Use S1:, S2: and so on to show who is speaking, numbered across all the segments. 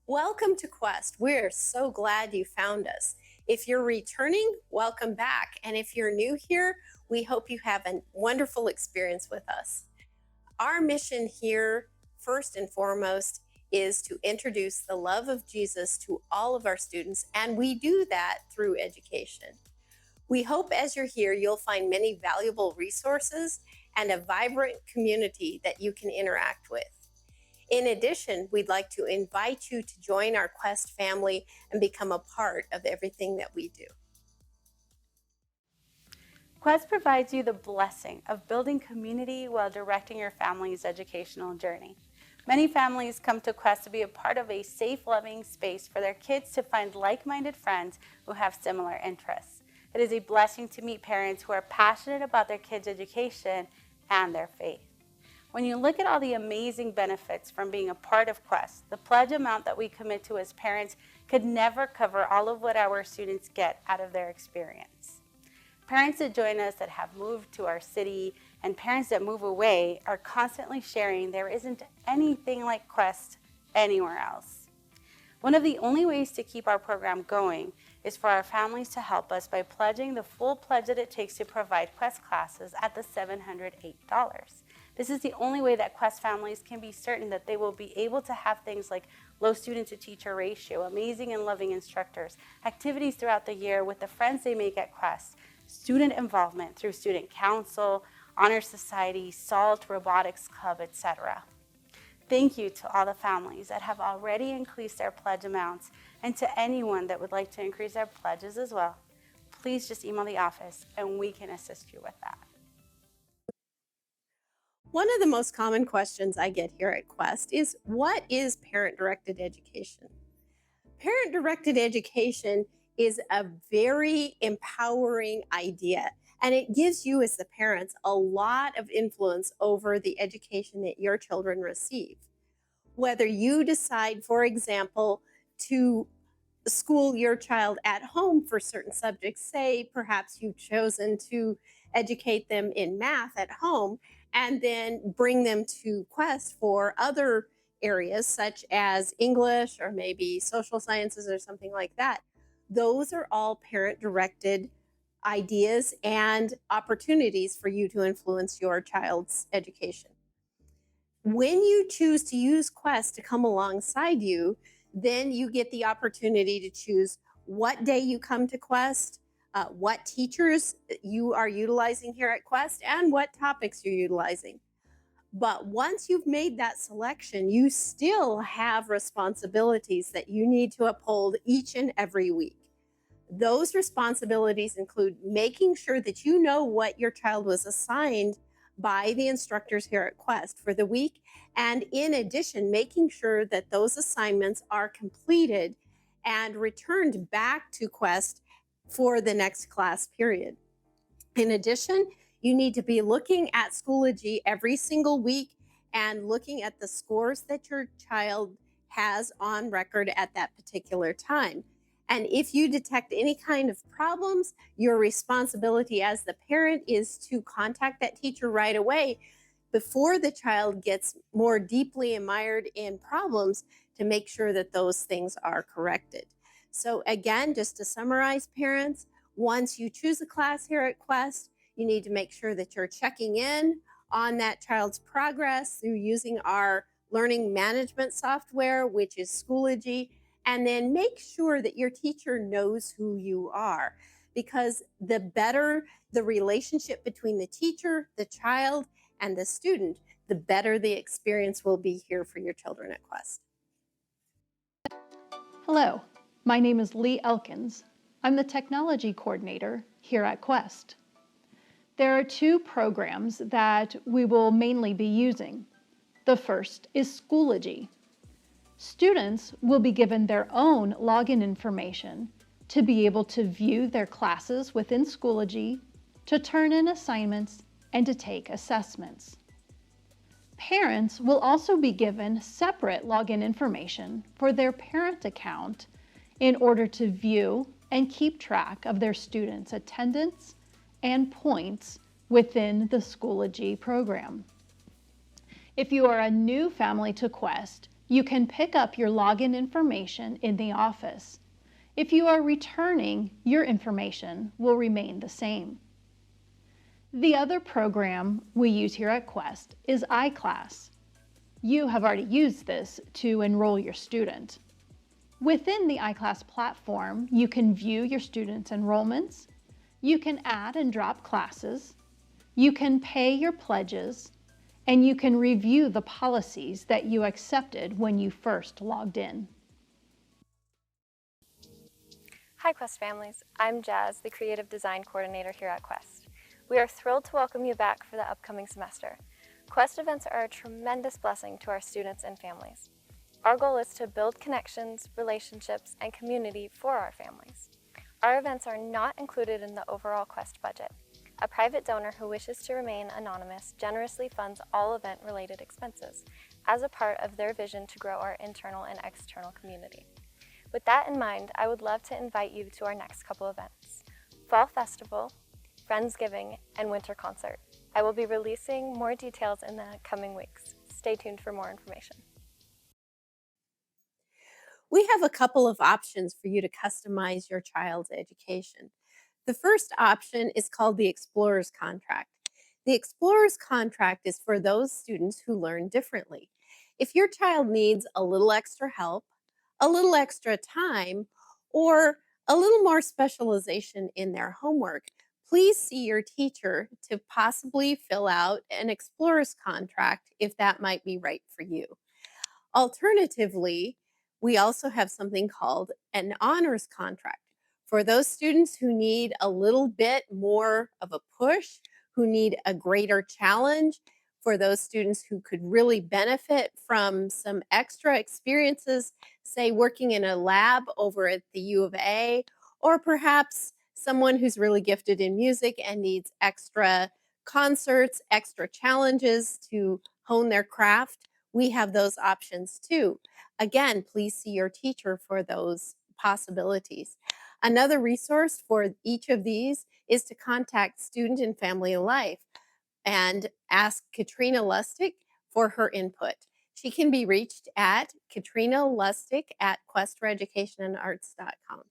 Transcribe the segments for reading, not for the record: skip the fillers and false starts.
S1: Welcome to Quest. We're so glad you found us. If you're returning, welcome back. And if you're new here, we hope you have a wonderful experience with us. Our mission here, first and foremost, is to introduce the love of Jesus to all of our students, and we do that through education. We hope as you're here, you'll find many valuable resources and a vibrant community that you can interact with. In addition, we'd like to invite you to join our Quest family and become a part of everything that we do.
S2: Quest provides you the blessing of building community while directing your family's educational journey. Many families come to Quest to be a part of a safe, loving space for their kids to find like-minded friends who have similar interests. It is a blessing to meet parents who are passionate about their kids' education and their faith. When you look at all the amazing benefits from being a part of Quest, the pledge amount that we commit to as parents could never cover all of what our students get out of their experience. Parents that join us that have moved to our city and parents that move away are constantly sharing there isn't anything like Quest anywhere else. One of the only ways to keep our program going is for our families to help us by pledging the full pledge that it takes to provide Quest classes at the $708. This is the only way that Quest families can be certain that they will be able to have things like low student to teacher ratio, amazing and loving instructors, activities throughout the year with the friends they make at Quest, student involvement through student council, honor society, SALT, robotics club, etc. Thank you to all the families that have already increased their pledge amounts and to anyone that would like to increase their pledges as well. Please just email the office and we can assist you with that.
S1: One of the most common questions I get here at Quest is, what is parent-directed education? Parent-directed education is a very empowering idea, and it gives you as the parents a lot of influence over the education that your children receive. Whether you decide, for example, to school your child at home for certain subjects, say perhaps you've chosen to educate them in math at home and then bring them to Quest for other areas such as English or maybe social sciences or something like that. Those are all parent directed ideas and opportunities for you to influence your child's education. When you choose to use Quest to come alongside you, then you get the opportunity to choose what day you come to Quest, what teachers you are utilizing here at Quest, and what topics you're utilizing. But once you've made that selection, you still have responsibilities that you need to uphold each and every week. Those responsibilities include making sure that you know what your child was assigned by the instructors here at Quest for the week, and in addition, making sure that those assignments are completed and returned back to Quest for the next class period. In addition, you need to be looking at Schoology every single week and looking at the scores that your child has on record at that particular time. And if you detect any kind of problems, your responsibility as the parent is to contact that teacher right away before the child gets more deeply mired in problems to make sure that those things are corrected. So again, just to summarize, parents, once you choose a class here at Quest, you need to make sure that you're checking in on that child's progress through using our learning management software, which is Schoology, and then make sure that your teacher knows who you are, because the better the relationship between the teacher, the child, and the student, the better the experience will be here for your children at Quest.
S3: Hello, my name is Lee Elkins. I'm the technology coordinator here at Quest. There are two programs that we will mainly be using. The first is Schoology. Students will be given their own login information to be able to view their classes within Schoology, to turn in assignments, and to take assessments. Parents will also be given separate login information for their parent account in order to view and keep track of their students' attendance and points within the Schoology program. If you are a new family to Quest, You can pick up your login information in the office. If you are returning, your information will remain the same. The other program we use here at Quest is iClass. You have already used this to enroll your student. Within the iClass platform, you can view your students' enrollments, you can add and drop classes, you can pay your pledges, and you can review the policies that you accepted when you first logged in.
S4: Hi Quest families, I'm Jazz, the Creative Design Coordinator here at Quest. We are thrilled to welcome you back for the upcoming semester. Quest events are a tremendous blessing to our students and families. Our goal is to build connections, relationships, and community for our families. Our events are not included in the overall Quest budget. A private donor who wishes to remain anonymous generously funds all event-related expenses as a part of their vision to grow our internal and external community. With that in mind, I would love to invite you to our next couple events: Fall Festival, Friendsgiving, and Winter Concert. I will be releasing more details in the coming weeks. Stay tuned for more information.
S1: We have a couple of options for you to customize your child's education. The first option is called the Explorer's Contract. The Explorer's Contract is for those students who learn differently. If your child needs a little extra help, a little extra time, or a little more specialization in their homework, please see your teacher to possibly fill out an Explorer's Contract if that might be right for you. Alternatively, we also have something called an honors contract for those students who need a little bit more of a push, who need a greater challenge, for those students who could really benefit from some extra experiences, say working in a lab over at the U of A, or perhaps someone who's really gifted in music and needs extra concerts, extra challenges to hone their craft. We have those options too. Again, please see your teacher for those possibilities. Another resource for each of these is to contact Student and Family Life and ask Katrina Lustig for her input. She can be reached at Katrina Lustig at questforeducationandarts.com.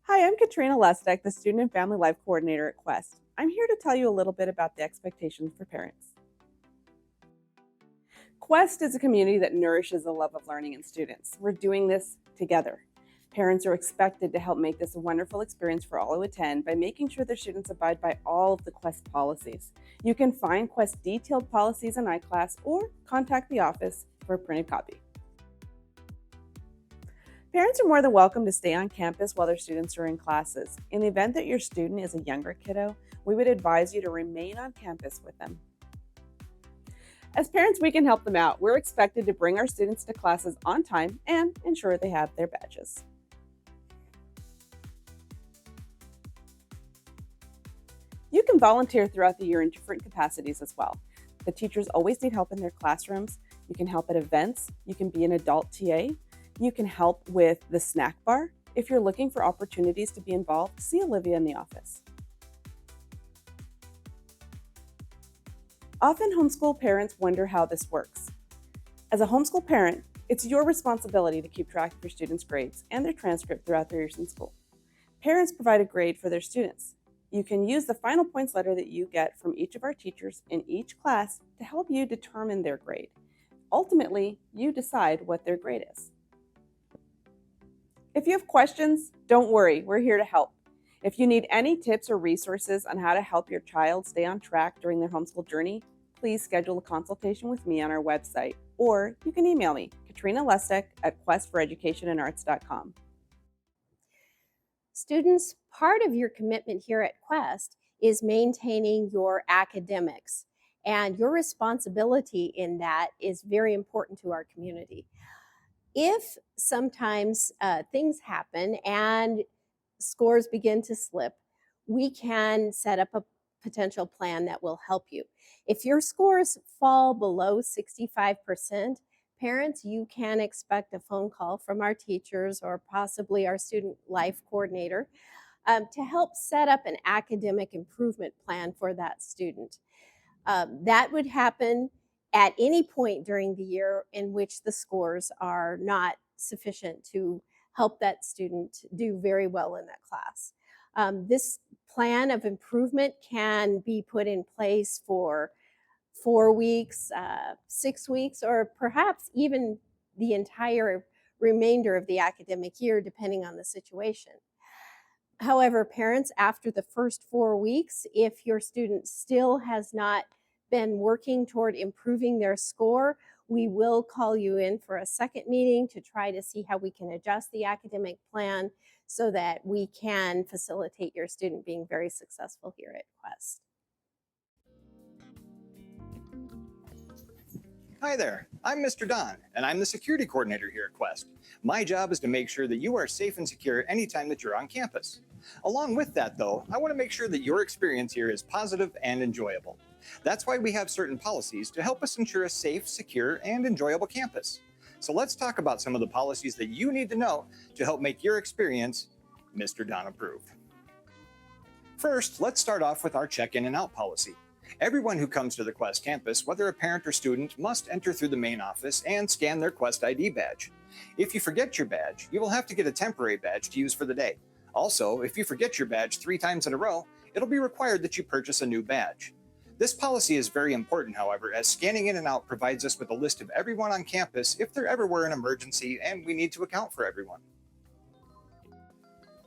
S5: Hi, I'm Katrina Lustig, the Student and Family Life Coordinator at Quest. I'm here to tell you a little bit about the expectations for parents. Quest is a community that nourishes the love of learning in students. We're doing this together. Parents are expected to help make this a wonderful experience for all who attend by making sure their students abide by all of the Quest policies. You can find Quest detailed policies in iClass or contact the office for a printed copy. Parents are more than welcome to stay on campus while their students are in classes. In the event that your student is a younger kiddo, we would advise you to remain on campus with them. As parents, we can help them out. We're expected to bring our students to classes on time and ensure they have their badges. You can volunteer throughout the year in different capacities as well. The teachers always need help in their classrooms. You can help at events. You can be an adult TA. You can help with the snack bar. If you're looking for opportunities to be involved, see Olivia in the office. Often homeschool parents wonder how this works. As a homeschool parent, it's your responsibility to keep track of your students' grades and their transcript throughout their years in school. Parents provide a grade for their students. You can use the final points letter that you get from each of our teachers in each class to help you determine their grade. Ultimately, you decide what their grade is. If you have questions, don't worry, we're here to help. If you need any tips or resources on how to help your child stay on track during their homeschool journey, please schedule a consultation with me on our website, or you can email me, Katrina Lustig at questforeducationandarts.com.
S1: Students, part of your commitment here at Quest is maintaining your academics, and your responsibility in that is very important to our community. If sometimes things happen and scores begin to slip, we can set up a potential plan that will help you. If your scores fall below 65%, parents, you can expect a phone call from our teachers or possibly our student life coordinator to help set up an academic improvement plan for that student. That would happen at any point during the year in which the scores are not sufficient to help that student do very well in that class. This plan of improvement can be put in place for 4 weeks, 6 weeks, or perhaps even the entire remainder of the academic year, depending on the situation. However, parents, after the first 4 weeks, if your student still has not been working toward improving their score, we will call you in for a second meeting to try to see how we can adjust the academic plan so that we can facilitate your student being very successful here at Quest.
S6: Hi there, I'm Mr. Don, and I'm the security coordinator here at Quest. My job is to make sure that you are safe and secure anytime that you're on campus. Along with that, though, I want to make sure that your experience here is positive and enjoyable. That's why we have certain policies to help us ensure a safe, secure, and enjoyable campus. So let's talk about some of the policies that you need to know to help make your experience Mr. Don approved. First, let's start off with our check-in and out policy. Everyone who comes to the Quest campus, whether a parent or student, must enter through the main office and scan their Quest ID badge. If you forget your badge, you will have to get a temporary badge to use for the day. Also, if you forget your badge 3 times in a row, it'll be required that you purchase a new badge. This policy is very important, however, as scanning in and out provides us with a list of everyone on campus if there ever were an emergency and we need to account for everyone.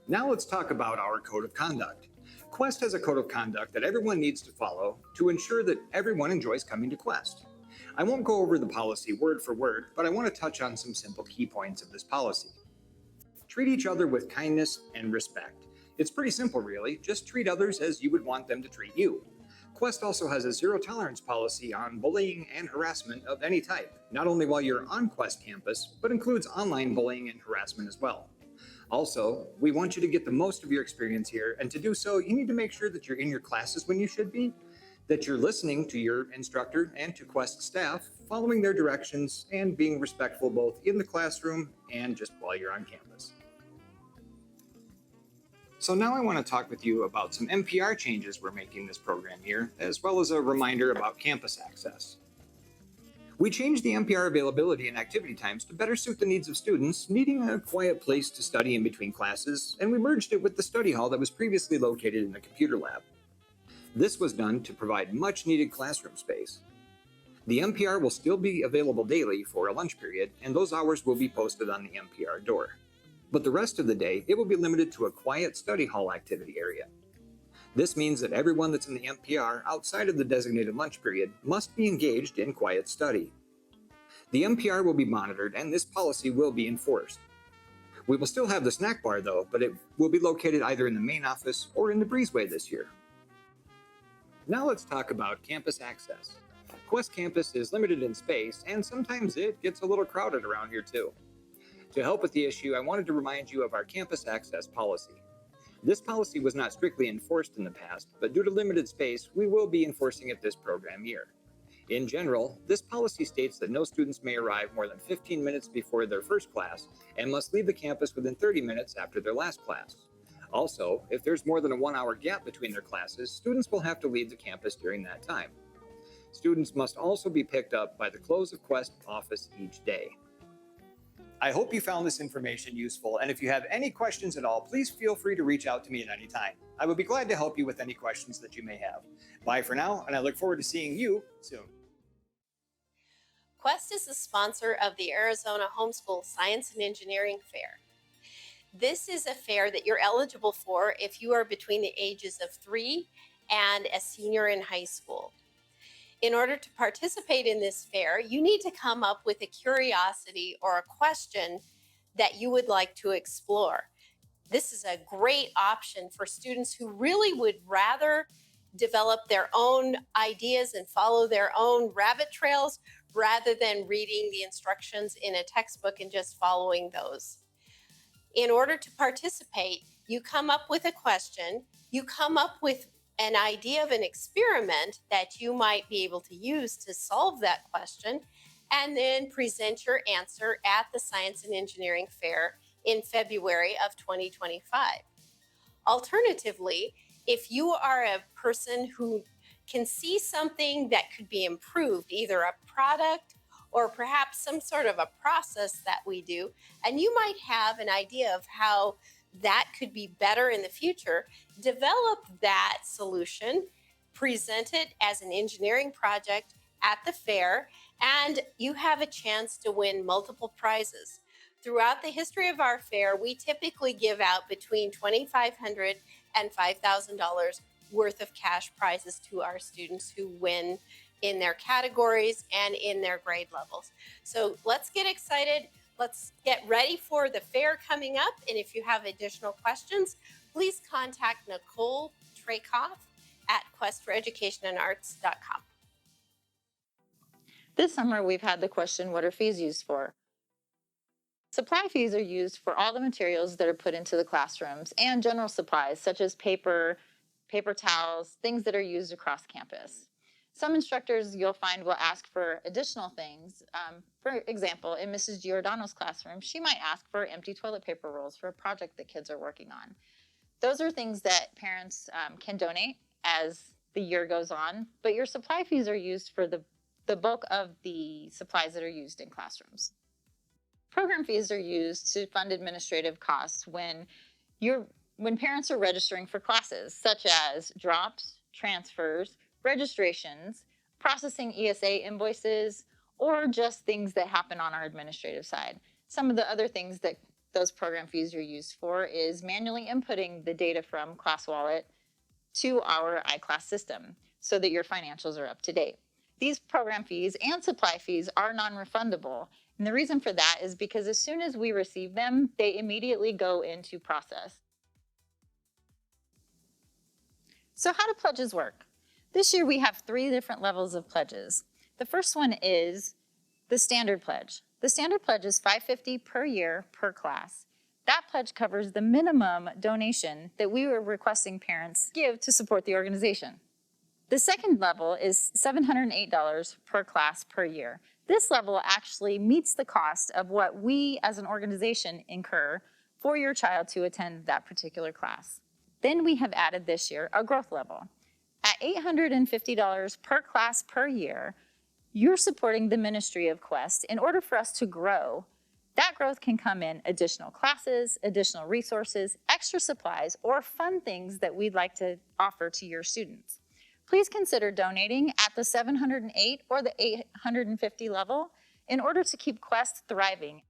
S6: Now let's talk about our code of conduct. Quest has a code of conduct that everyone needs to follow to ensure that everyone enjoys coming to Quest. I won't go over the policy word for word, but I want to touch on some simple key points of this policy. Treat each other with kindness and respect. It's pretty simple, really. Just treat others as you would want them to treat you. Quest also has a zero tolerance policy on bullying and harassment of any type, not only while you're on Quest campus, but includes online bullying and harassment as well. Also, we want you to get the most of your experience here, and to do so, you need to make sure that you're in your classes when you should be, that you're listening to your instructor and to Quest staff, following their directions, and being respectful both in the classroom and just while you're on campus. So now I want to talk with you about some NPR changes we're making this program year, as well as a reminder about campus access. We changed the NPR availability and activity times to better suit the needs of students needing a quiet place to study in between classes, and we merged it with the study hall that was previously located in the computer lab. This was done to provide much needed classroom space. The NPR will still be available daily for a lunch period, and those hours will be posted on the NPR door. But the rest of the day, it will be limited to a quiet study hall activity area. This means that everyone that's in the NPR outside of the designated lunch period must be engaged in quiet study. The NPR will be monitored and this policy will be enforced. We will still have the snack bar though, but it will be located either in the main office or in the breezeway this year. Now let's talk about campus access. Quest campus is limited in space and sometimes it gets a little crowded around here too. To help with the issue, I wanted to remind you of our campus access policy. This policy was not strictly enforced in the past, but due to limited space, we will be enforcing it this program year. In general, this policy states that no students may arrive more than 15 minutes before their first class and must leave the campus within 30 minutes after their last class. Also, if there's more than a 1-hour gap between their classes, students will have to leave the campus during that time. Students must also be picked up by the close of Quest office each day. I hope you found this information useful, and if you have any questions at all, please feel free to reach out to me at any time. I would be glad to help you with any questions that you may have. Bye for now, and I look forward to seeing you soon.
S1: Quest is the sponsor of the Arizona Homeschool Science and Engineering Fair. This is a fair that you're eligible for if you are between the ages of 3 and a senior in high school. In order to participate in this fair, you need to come up with a curiosity or a question that you would like to explore. This is a great option for students who really would rather develop their own ideas and follow their own rabbit trails rather than reading the instructions in a textbook and just following those. In order to participate, you come up with a question, you come up with an idea of an experiment that you might be able to use to solve that question, and then present your answer at the Science and Engineering Fair in February of 2025. Alternatively, if you are a person who can see something that could be improved, either a product or perhaps some sort of a process that we do, and you might have an idea of how that could be better in the future, develop that solution, present it as an engineering project at the fair, and you have a chance to win multiple prizes. Throughout the history of our fair, we typically give out between $2,500 and $5,000 worth of cash prizes to our students who win in their categories and in their grade levels. So let's get excited. Let's get ready for the fair coming up. And if you have additional questions, please contact Nicole Trakoff at questforeducationandarts.com.
S7: This summer, we've had the question, what are fees used for? Supply fees are used for all the materials that are put into the classrooms and general supplies such as paper towels, things that are used across campus. Some instructors you'll find will ask for additional things. For example, in Mrs. Giordano's classroom, she might ask for empty toilet paper rolls for a project that kids are working on. Those are things that parents can donate as the year goes on, but your supply fees are used for the bulk of the supplies that are used in classrooms. Program fees are used to fund administrative costs when parents are registering for classes, such as drops, transfers, registrations, processing ESA invoices, or just things that happen on our administrative side. Some of the other things that those program fees are used for is manually inputting the data from ClassWallet to our iClass system so that your financials are up to date. These program fees and supply fees are non-refundable. And the reason for that is because as soon as we receive them, they immediately go into process. So how do pledges work? This year we have 3 different levels of pledges. The first one is the standard pledge. The standard pledge is $550 per year per class. That pledge covers the minimum donation that we were requesting parents give to support the organization. The second level is $708 per class per year. This level actually meets the cost of what we as an organization incur for your child to attend that particular class. Then we have added this year a growth level. At $850 per class per year, you're supporting the ministry of Quest in order for us to grow. That growth can come in additional classes, additional resources, extra supplies, or fun things that we'd like to offer to your students. Please consider donating at the $708 or the $850 level in order to keep Quest thriving.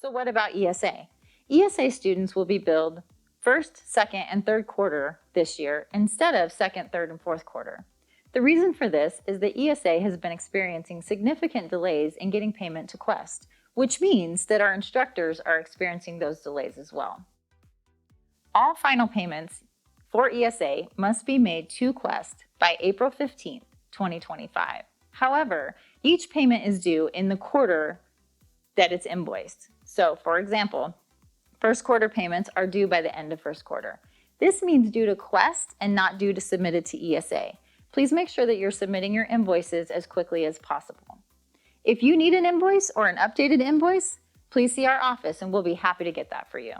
S7: So what about ESA? ESA students will be billed first, second, and third quarter this year instead of second, third, and fourth quarter. The reason for this is that ESA has been experiencing significant delays in getting payment to Quest, which means that our instructors are experiencing those delays as well. All final payments for ESA must be made to Quest by April 15th, 2025. However, each payment is due in the quarter that it's invoiced. So, for example, first quarter payments are due by the end of first quarter. This means due to Quest and not due to submitted to ESA. Please make sure that you're submitting your invoices as quickly as possible. If you need an invoice or an updated invoice, please see our office and we'll be happy to get that for you.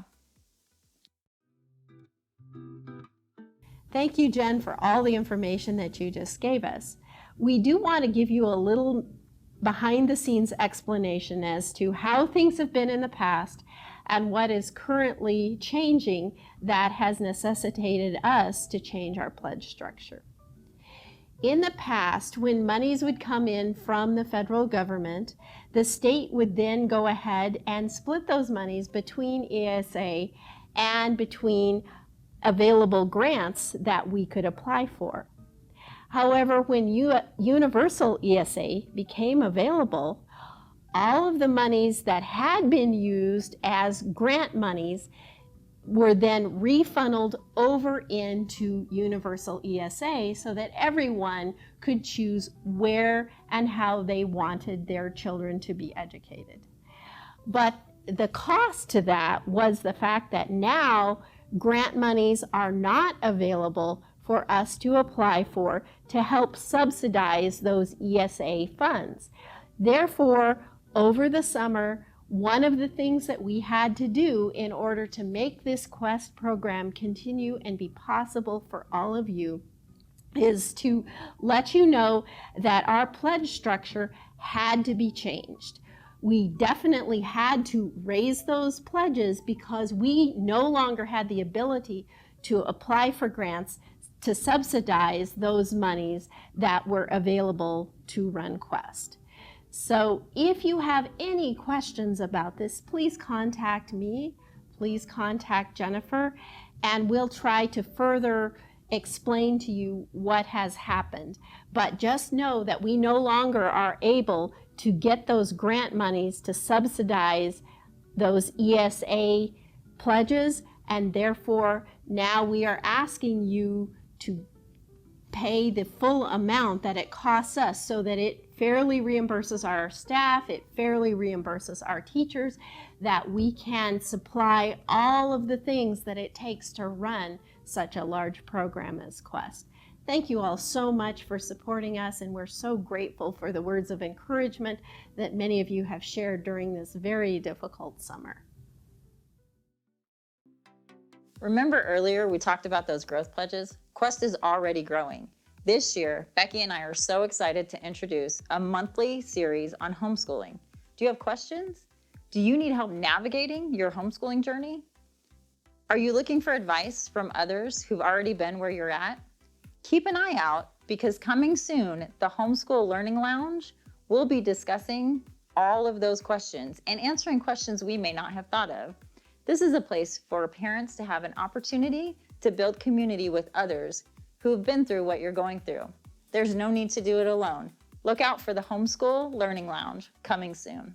S1: Thank you, Jen, for all the information that you just gave us. We do want to give you a little behind-the-scenes explanation as to how things have been in the past and what is currently changing that has necessitated us to change our pledge structure. In the past, when monies would come in from the federal government, the state would then go ahead and split those monies between ESA and between available grants that we could apply for. However, when universal ESA became available, all of the monies that had been used as grant monies were then refunneled over into universal ESA so that everyone could choose where and how they wanted their children to be educated. But the cost to that was the fact that now grant monies are not available for us to apply for to help subsidize those ESA funds. Therefore, over the summer, one of the things that we had to do in order to make this Quest program continue and be possible for all of you is to let you know that our pledge structure had to be changed. We definitely had to raise those pledges because we no longer had the ability to apply for grants to subsidize those monies that were available to run Quest. So if you have any questions about this, please contact me, please contact Jennifer, and we'll try to further explain to you what has happened. But just know that we no longer are able to get those grant monies to subsidize those ESA pledges, and therefore now we are asking you to pay the full amount that it costs us so that it fairly reimburses our staff, it fairly reimburses our teachers, that we can supply all of the things that it takes to run such a large program as Quest. Thank you all so much for supporting us, and we're so grateful for the words of encouragement that many of you have shared during this very difficult summer.
S7: Remember earlier we talked about those growth pledges? Quest is already growing. This year, Becky and I are so excited to introduce a monthly series on homeschooling. Do you have questions? Do you need help navigating your homeschooling journey? Are you looking for advice from others who've already been where you're at? Keep an eye out, because coming soon, the Homeschool Learning Lounge will be discussing all of those questions and answering questions we may not have thought of. This is a place for parents to have an opportunity to build community with others who have been through what you're going through. There's no need to do it alone. Look out for the Homeschool Learning Lounge coming soon.